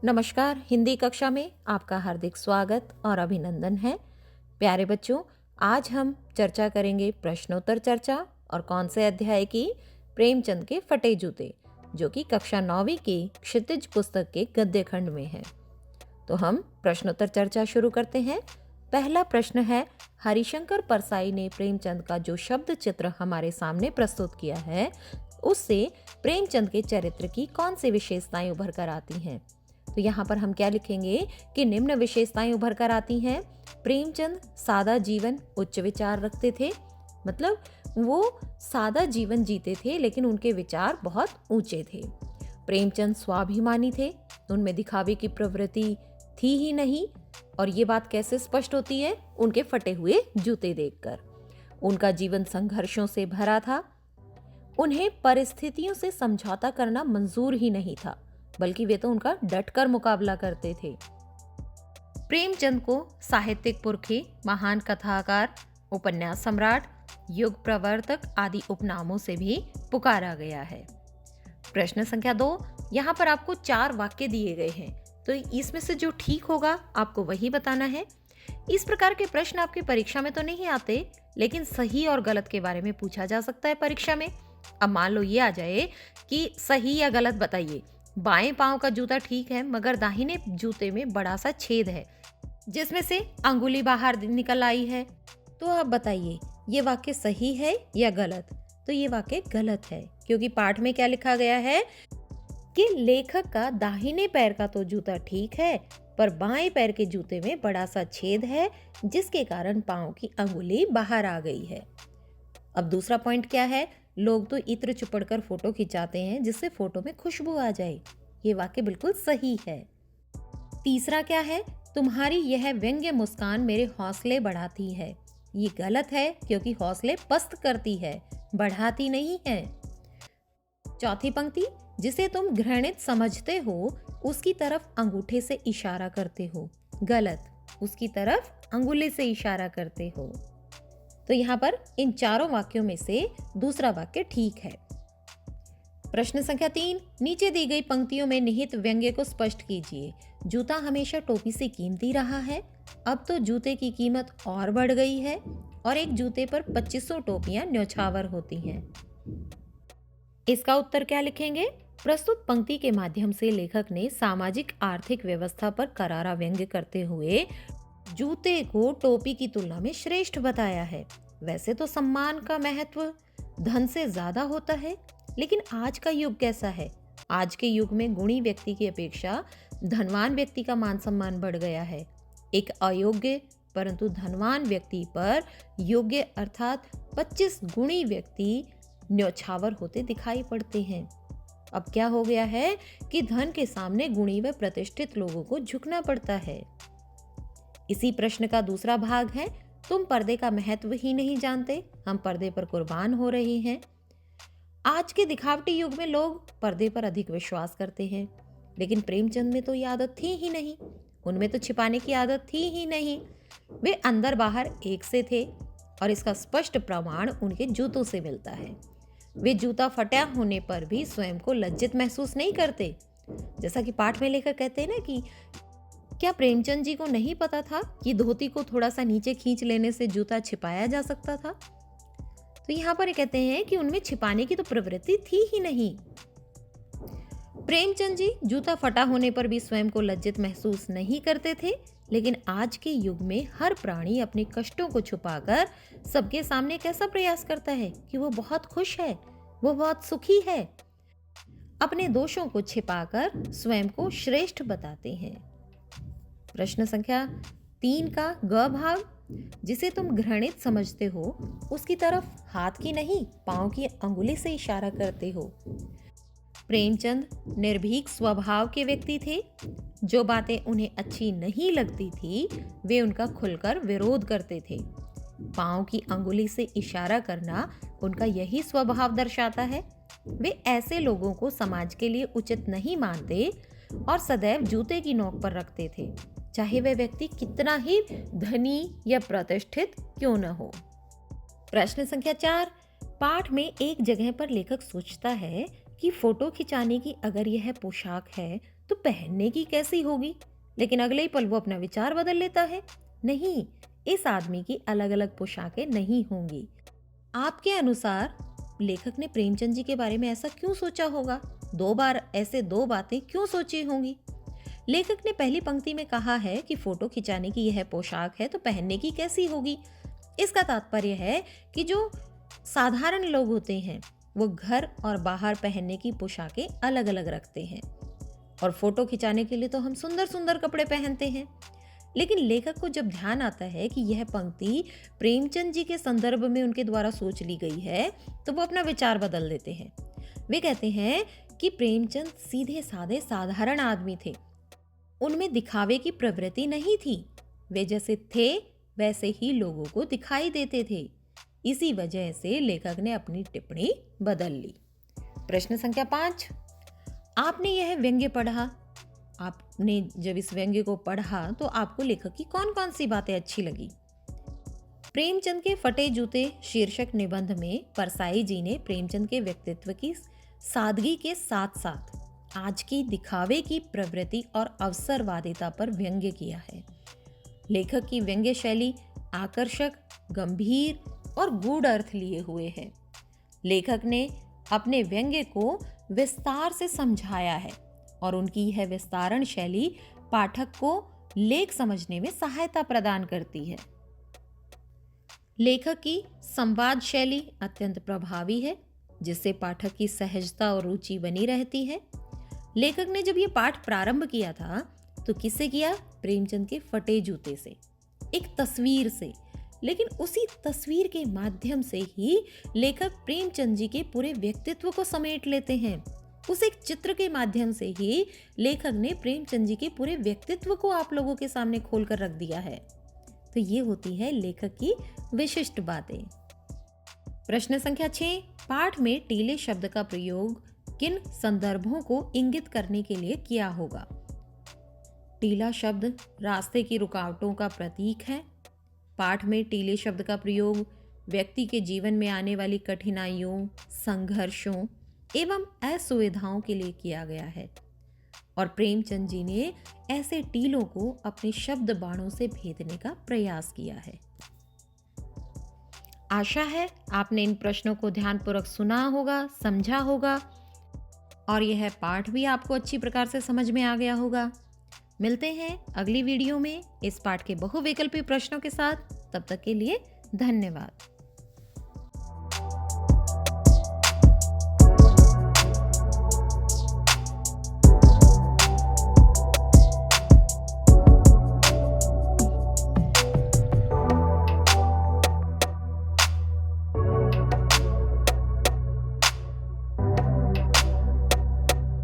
नमस्कार। हिंदी कक्षा में आपका हार्दिक स्वागत और अभिनंदन है। प्यारे बच्चों, आज हम चर्चा करेंगे प्रश्नोत्तर चर्चा और कौन से अध्याय की? प्रेमचंद के फटे जूते, जो कि कक्षा 9वीं की क्षितिज पुस्तक के गद्य खंड में है। तो हम प्रश्नोत्तर चर्चा शुरू करते हैं। पहला प्रश्न है, हरिशंकर परसाई ने प्रेमचंद का जो शब्द चित्र हमारे सामने प्रस्तुत किया है, उससे प्रेमचंद के चरित्र की कौन सी विशेषताएं उभर कर आती हैं? तो यहाँ पर हम क्या लिखेंगे कि निम्न विशेषताएं उभर कर आती हैं। प्रेमचंद सादा जीवन, उच्च विचार रखते थे। मतलब वो सादा जीवन जीते थे, लेकिन उनके विचार बहुत ऊंचे थे। प्रेमचंद स्वाभिमानी थे, उनमें दिखावे की प्रवृत्ति थी ही नहीं। और ये बात कैसे स्पष्ट होती है? उनके फटे हुए जूते देखकर। उनका जीवन संघर्षों से भरा था। उन्हें परिस्थितियों से समझौता करना मंजूर ही नहीं था, बल्कि वे तो उनका डटकर मुकाबला करते थे। प्रेमचंद को साहित्यिक पुरखे, महान कथाकार, उपन्यास सम्राट, युग प्रवर्तक आदि उपनामों से भी पुकारा गया है। प्रश्न संख्या 2, यहाँ पर आपको 4 वाक्य दिए गए हैं, तो इसमें से जो ठीक होगा आपको वही बताना है। इस प्रकार के प्रश्न आपकी परीक्षा में तो नहीं आते, लेकिन सही और गलत के बारे में पूछा जा सकता है परीक्षा में। अब मान लो ये आ जाए कि सही या गलत बताइए, बाएं पांव का जूता ठीक है, मगर दाहिने जूते में बड़ा सा छेद है जिसमें से अंगुली बाहर निकल आई है। तो आप बताइए ये वाक्य सही है या गलत? तो ये वाक्य गलत है, क्योंकि पाठ में क्या लिखा गया है कि लेखक का दाहिने पैर का तो जूता ठीक है, पर बाएं पैर के जूते में बड़ा सा छेद है, जिसके कारण पांव की अंगुली बाहर आ गई है। अब दूसरा पॉइंट क्या है? लोग तो इत्र चिपड़कर फोटो खिंचाते हैं जिससे फोटो में खुशबू आ जाए। ये वाक्य बिल्कुल सही है। तीसरा क्या है? तुम्हारी यह व्यंग्य मुस्कान मेरे हौसले बढ़ाती है। ये गलत है, क्योंकि हौसले पस्त करती है, बढ़ाती नहीं है। चौथी पंक्ति, जिसे तुम घृणित समझते हो उसकी तरफ अंगूठे से इशारा करते हो। गलत, उसकी तरफ अंगुली से इशारा करते हो। तो यहाँ पर इन चारों वाक्यों में से दूसरा वाक्य ठीक है। प्रश्न संख्या 3, नीचे दी गई पंक्तियों में निहित व्यंग्य को स्पष्ट कीजिए। जूता हमेशा टोपी से कीमती रहा है, अब तो जूते की कीमत और बढ़ गई है और एक जूते पर 2500 टोपियां न्यौछावर होती हैं। इसका उत्तर क्या लिखेंगे? प्रस्तुत पंक्ति के माध्यम से लेखक ने सामाजिक आर्थिक व्यवस्था पर करारा व्यंग्य करते हुए जूते को टोपी की तुलना में श्रेष्ठ बताया है। वैसे तो सम्मान का महत्व धन से ज्यादा होता है, लेकिन आज का युग कैसा है? आज के युग में गुणी व्यक्ति की अपेक्षा धनवान व्यक्ति का मान सम्मान बढ़ गया है। एक अयोग्य परंतु धनवान व्यक्ति पर योग्य अर्थात 25 गुणी व्यक्ति न्यौछावर होते दिखाई पड़ते हैं। अब क्या हो गया है कि धन के सामने गुणी व प्रतिष्ठित लोगों को झुकना पड़ता है। इसी प्रश्न का दूसरा भाग है, तुम पर्दे का महत्व ही नहीं जानते, हम पर्दे पर कुर्बान हो रहे हैं। आज के दिखावटी युग में लोग पर्दे पर अधिक विश्वास करते हैं, लेकिन प्रेमचंद में तो ये आदत थी ही नहीं। उनमें तो छिपाने की आदत थी ही नहीं। वे अंदर बाहर एक से थे, और इसका स्पष्ट प्रमाण उनके जूतों से मिलता है। वे जूता फटा होने पर भी स्वयं को लज्जित महसूस नहीं करते। जैसा कि पाठ में लेकर कहते हैं ना कि क्या प्रेमचंद जी को नहीं पता था कि धोती को थोड़ा सा नीचे खींच लेने से जूता छिपाया जा सकता था? तो यहाँ पर कहते हैं कि उनमें छिपाने की तो प्रवृत्ति थी ही नहीं। प्रेमचंद जी जूता फटा होने पर भी स्वयं को लज्जित महसूस नहीं करते थे, लेकिन आज के युग में हर प्राणी अपने कष्टों को छुपाकर सबके सामने कैसा प्रयास करता है कि वो बहुत खुश है, वो बहुत सुखी है। अपने दोषों को छिपाकर स्वयं को श्रेष्ठ बताते हैं। प्रश्न संख्या 3 का ग भाग, जिसे तुम घृणित समझते हो उसकी तरफ हाथ की नहीं पांव की अंगुली से इशारा करते हो। प्रेमचंद निर्भीक स्वभाव के व्यक्ति थे। जो बातें उन्हें अच्छी नहीं लगती थी वे उनका खुलकर विरोध करते थे। पांव की अंगुली से इशारा करना उनका यही स्वभाव दर्शाता है। वे ऐसे लोगों को समाज के लिए उचित नहीं मानते और सदैव जूते की नोक पर रखते थे, चाहे वह व्यक्ति कितना ही धनी या प्रतिष्ठित क्यों न हो। प्रश्न संख्या 4, पाठ में एक जगह पर लेखक सोचता है कि फोटो खिंचाने की अगर यह पोशाक है तो पहनने की कैसी होगी, लेकिन अगले ही पल वो अपना विचार बदल लेता है। नहीं, इस आदमी की अलग अलग पोशाकें नहीं होंगी। आपके अनुसार लेखक ने प्रेमचंद जी के बारे में ऐसा क्यों सोचा होगा? 2 बार ऐसे 2 बातें क्यों सोची होंगी? लेखक ने पहली पंक्ति में कहा है कि फोटो खिंचाने की यह पोशाक है तो पहनने की कैसी होगी। इसका तात्पर्य है कि जो साधारण लोग होते हैं वो घर और बाहर पहनने की पोशाकें अलग अलग रखते हैं, और फोटो खिंचाने के लिए तो हम सुंदर सुंदर कपड़े पहनते हैं। लेकिन लेखक को जब ध्यान आता है कि यह पंक्ति प्रेमचंद जी के संदर्भ में उनके द्वारा सोच ली गई है, तो वो अपना विचार बदल देते हैं। वे कहते हैं कि प्रेमचंद सीधे साधे साधारण आदमी थे, उनमें दिखावे की प्रवृत्ति नहीं थी। वे जैसे थे वैसे ही लोगों को दिखाई देते थे। इसी वजह से लेखक ने अपनी टिप्पणी बदल ली। प्रश्न संख्या 5, आपने यह व्यंग्य पढ़ा। आपने जब इस व्यंग्य को पढ़ा तो आपको लेखक की कौन कौन सी बातें अच्छी लगी? प्रेमचंद के फटे जूते शीर्षक निबंध में परसाई जी ने प्रेमचंद के व्यक्तित्व की सादगी के साथ साथ आज की दिखावे की प्रवृत्ति और अवसरवादिता पर व्यंग्य किया है। लेखक की व्यंग्य शैली आकर्षक, गंभीर और गूढ़ अर्थ लिए हुए है। लेखक ने अपने व्यंग्य को विस्तार से समझाया है और उनकी यह विस्तारण शैली पाठक को लेख समझने में सहायता प्रदान करती है। लेखक की संवाद शैली अत्यंत प्रभावी है, जिससे पाठक की सहजता और रुचि बनी रहती है। लेखक ने जब ये पाठ प्रारंभ किया था तो किससे किया? प्रेमचंद के फटे जूते से, एक तस्वीर से। लेकिन उसी तस्वीर के माध्यम से ही लेखक प्रेमचंद जी के पूरे व्यक्तित्व को समेट लेते हैं। उस एक चित्र के माध्यम से ही लेखक ने प्रेमचंद जी के पूरे व्यक्तित्व को आप लोगों के सामने खोलकर रख दिया है। तो ये होती है लेखक की विशिष्ट बातें। प्रश्न संख्या 6, पाठ में टीले शब्द का प्रयोग किन संदर्भों को इंगित करने के लिए किया होगा? टीला शब्द रास्ते की रुकावटों का प्रतीक है। पाठ में टीले शब्द का प्रयोग व्यक्ति के जीवन में आने वाली कठिनाइयों, संघर्षों एवं असुविधाओं के लिए किया गया है, और प्रेमचंद जी ने ऐसे टीलों को अपने शब्द बाणों से भेदने का प्रयास किया है। आशा है आपने इन प्रश्नों को ध्यानपूर्वक सुना होगा, समझा होगा, और यह पाठ भी आपको अच्छी प्रकार से समझ में आ गया होगा। मिलते हैं अगली वीडियो में इस पाठ के बहुविकल्पी प्रश्नों के साथ। तब तक के लिए धन्यवाद।